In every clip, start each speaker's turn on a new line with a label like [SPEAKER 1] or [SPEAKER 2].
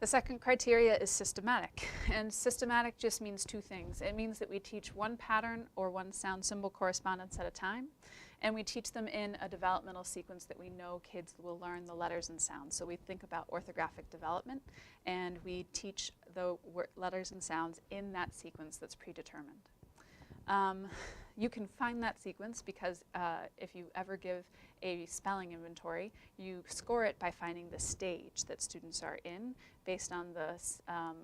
[SPEAKER 1] The second criteria is systematic, and systematic just means two things. It means that we teach one pattern or one sound symbol correspondence at a time, and we teach them in a developmental sequence that we know kids will learn the letters and sounds. So we think about orthographic development, and we teach the letters and sounds in that sequence that's predetermined. You can find that sequence because if you ever give a spelling inventory, you score it by finding the stage that students are in based on the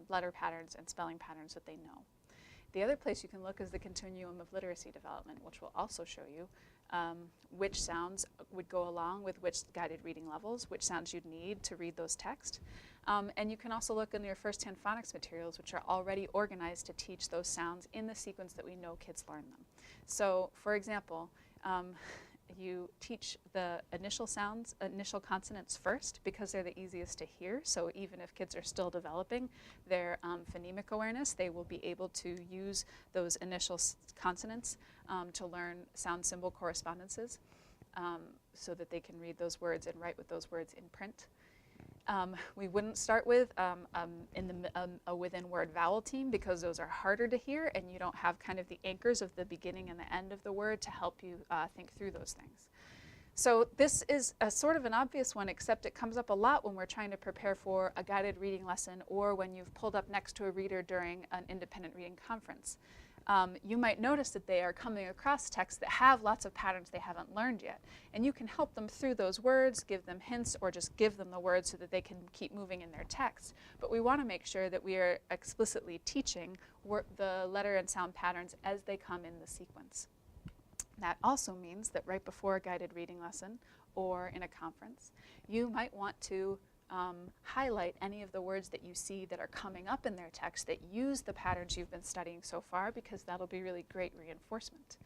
[SPEAKER 1] letter patterns and spelling patterns that they know. The other place you can look is the continuum of literacy development, which will also show you which sounds would go along with which guided reading levels, which sounds you'd need to read those texts. And you can also look in your first-hand phonics materials, which are already organized to teach those sounds in the sequence that we know kids learn them. So, for example, you teach the initial sounds, initial consonants first because they're the easiest to hear. So even if kids are still developing their phonemic awareness, they will be able to use those initial consonants to learn sound symbol correspondences so that they can read those words and write with those words in print. We wouldn't start with a within word vowel team because those are harder to hear and you don't have kind of the anchors of the beginning and the end of the word to help you think through those things. So this is a sort of an obvious one, except it comes up a lot when we're trying to prepare for a guided reading lesson or when you've pulled up next to a reader during an independent reading conference. You might notice that they are coming across texts that have lots of patterns they haven't learned yet. And you can help them through those words, give them hints, or just give them the words so that they can keep moving in their text. But we want to make sure that we are explicitly teaching the letter and sound patterns as they come in the sequence. That also means that right before a guided reading lesson or in a conference, you might want to highlight any of the words that you see that are coming up in their text that use the patterns you've been studying so far, because that'll be really great reinforcement.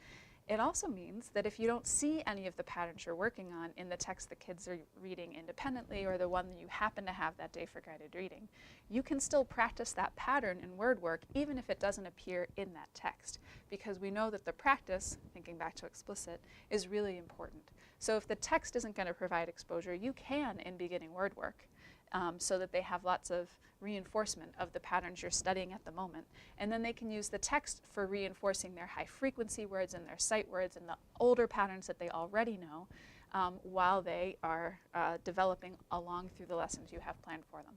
[SPEAKER 1] It also means that if you don't see any of the patterns you're working on in the text the kids are reading independently or the one that you happen to have that day for guided reading, you can still practice that pattern in word work even if it doesn't appear in that text, because we know that the practice, thinking back to explicit, is really important. So if the text isn't going to provide exposure, you can in beginning word work so that they have lots of reinforcement of the patterns you're studying at the moment. And then they can use the text for reinforcing their high frequency words and their sight words and the older patterns that they already know while they are developing along through the lessons you have planned for them.